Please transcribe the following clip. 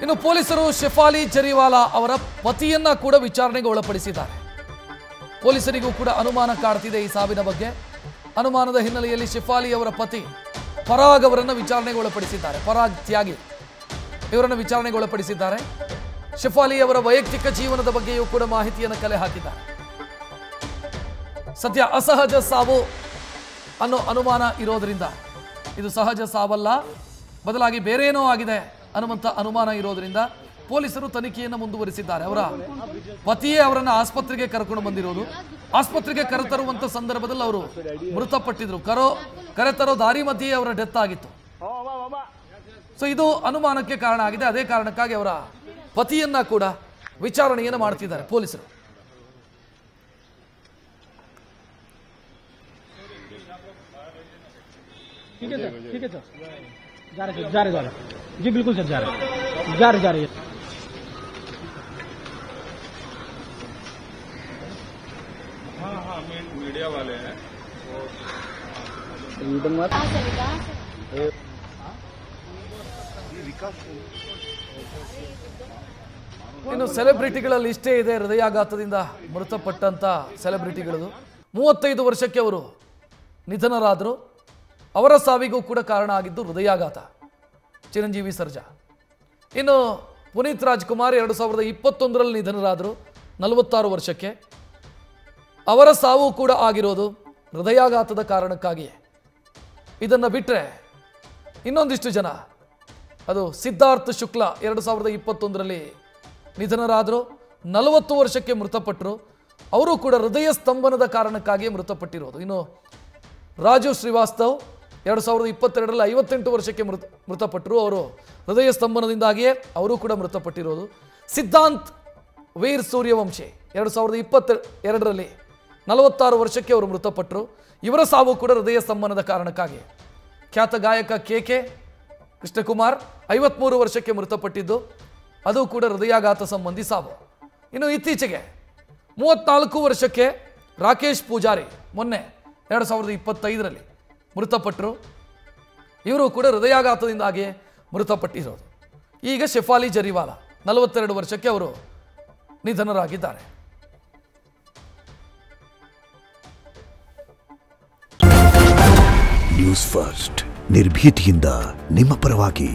ಇನ್ನು ಪೊಲೀಸರು ಶೆಫಾಲಿ ಜರಿವಾಲಾ ಅವರ ಪತಿಯನ್ನ ಕೂಡ ವಿಚಾರಣೆಗೆ ಒಳಪಡಿಸಿದ್ದಾರೆ. ಪೊಲೀಸರಿಗೂ ಕೂಡ ಅನುಮಾನ ಕಾಡ್ತಿದೆ ಈ ಸಾವಿನ ಬಗ್ಗೆ. ಅನುಮಾನದ ಹಿನ್ನೆಲೆಯಲ್ಲಿ ಶೆಫಾಲಿ ಅವರ ಪತಿ ಫರಾಗ್ ಅವರನ್ನು ವಿಚಾರಣೆಗೆ ಒಳಪಡಿಸಿದ್ದಾರೆ. ಫರಾಗ್ ತ್ಯಾಗಿ ಇವರನ್ನು ವಿಚಾರಣೆಗೆ ಒಳಪಡಿಸಿದ್ದಾರೆ. ಶೆಫಾಲಿ ಅವರ ವೈಯಕ್ತಿಕ ಜೀವನದ ಬಗ್ಗೆಯೂ ಕೂಡ ಮಾಹಿತಿಯನ್ನು ಕಲೆ ಹಾಕಿದ್ದಾರೆ. ಸದ್ಯ ಅಸಹಜ ಸಾವು ಅನ್ನೋ ಅನುಮಾನ ಇರೋದ್ರಿಂದ ಇದು ಸಹಜ ಸಾವಲ್ಲ, ಬದಲಾಗಿ ಬೇರೇನೋ ಆಗಿದೆ ಅನ್ನುವಂಥ ಅನುಮಾನ ಇರೋದ್ರಿಂದ ಪೊಲೀಸರು ತನಿಖೆಯನ್ನು ಮುಂದುವರಿಸಿದ್ದಾರೆ. ಅವರ ಪತಿಯೇ ಅವರನ್ನು ಆಸ್ಪತ್ರೆಗೆ ಕರ್ಕೊಂಡು ಬಂದಿರೋದು. ಆಸ್ಪತ್ರೆಗೆ ಕರೆತರುವಂಥ ಸಂದರ್ಭದಲ್ಲಿ ಅವರು ಮೃತಪಟ್ಟಿದ್ರು. ಕರೆತರೋ ದಾರಿ ಮಧ್ಯೆ ಅವರ ಡೆತ್ ಆಗಿತ್ತು. ಸೊ ಇದು ಅನುಮಾನಕ್ಕೆ ಕಾರಣ ಆಗಿದೆ. ಅದೇ ಕಾರಣಕ್ಕಾಗಿ ಅವರ ಪತಿಯನ್ನ ಕೂಡ ವಿಚಾರಣೆಯನ್ನು ಮಾಡ್ತಿದ್ದಾರೆ ಪೊಲೀಸರು. ठीक है सर जा रहे जी बिल्कुल सर जा रहे हाँ मीडिया वाले हैं ಇನ್ನು ಸೆಲೆಬ್ರಿಟಿಗಳಲ್ಲಿ ಇಷ್ಟೇ ಇದೆ ಹೃದಯಾಘಾತದಿಂದ ಮೃತಪಟ್ಟಂತ ಸೆಲೆಬ್ರಿಟಿಗಳದು. 35 ವರ್ಷಕ್ಕೆ ಅವರು ನಿಧನರಾದರು. ಅವರ ಸಾವಿಗೂ ಕೂಡ ಕಾರಣ ಆಗಿದ್ದು ಹೃದಯಾಘಾತ. ಚಿರಂಜೀವಿ ಸರ್ಜಾ. ಇನ್ನು ಪುನೀತ್ ರಾಜ್ಕುಮಾರ್ 2021ರಲ್ಲಿ ನಿಧನರಾದರು 46 ವರ್ಷಕ್ಕೆ. ಅವರ ಸಾವು ಕೂಡ ಆಗಿರೋದು ಹೃದಯಾಘಾತದ ಕಾರಣಕ್ಕಾಗಿಯೇ. ಇದನ್ನು ಬಿಟ್ಟರೆ ಇನ್ನೊಂದಿಷ್ಟು ಜನ, ಅದು ಸಿದ್ಧಾರ್ಥ್ ಶುಕ್ಲಾ 2021ರಲ್ಲಿ ನಿಧನರಾದರು, 40 ವರ್ಷಕ್ಕೆ ಮೃತಪಟ್ಟರು. ಅವರು ಕೂಡ ಹೃದಯ ಸ್ತಂಭನದ ಕಾರಣಕ್ಕಾಗಿಯೇ ಮೃತಪಟ್ಟಿರೋದು. ಇನ್ನು ರಾಜು ಶ್ರೀವಾಸ್ತವ್ 2022ರಲ್ಲಿ 58 ವರ್ಷಕ್ಕೆ ಮೃತಪಟ್ಟರು. ಅವರು ಹೃದಯ ಸ್ತಂಭನದಿಂದಾಗಿಯೇ ಅವರು ಕೂಡ ಮೃತಪಟ್ಟಿರೋದು. ಸಿದ್ಧಾಂತ್ ವೀರ್ ಸೂರ್ಯವಂಶಿ 2022ರಲ್ಲಿ 46 ವರ್ಷಕ್ಕೆ ಅವರು ಮೃತಪಟ್ಟರು. ಇವರ ಸಾವು ಕೂಡ ಹೃದಯ ಸ್ತಂಭನದ ಕಾರಣಕ್ಕಾಗಿ. ಖ್ಯಾತ ಗಾಯಕ ಕೆ ಕೃಷ್ಣಕುಮಾರ್ 53 ವರ್ಷಕ್ಕೆ ಮೃತಪಟ್ಟಿದ್ದು, ಅದು ಕೂಡ ಹೃದಯಾಘಾತ ಸಂಬಂಧಿ ಸಾವು. ಇನ್ನು ಇತ್ತೀಚೆಗೆ 34 ವರ್ಷಕ್ಕೆ ರಾಕೇಶ್ ಪೂಜಾರಿ ಮೊನ್ನೆ 2025ರಲ್ಲಿ ಮೃತಪಟ್ಟರು. ಇವರು ಕೂಡ ಹೃದಯಾಘಾತದಿಂದಾಗಿ ಮೃತಪಟ್ಟಿರೋದು. ಈಗ ಶೆಫಾಲಿ ಜರಿವಾಲಾ 42 ವರ್ಷಕ್ಕೆ ಅವರು ನಿಧನರಾಗಿದ್ದಾರೆ. ನ್ಯೂಸ್ ಫಸ್ಟ್ ನಿರ್ಭೀತಿಯಿಂದ ನಿಮ್ಮ ಪರವಾಗಿ.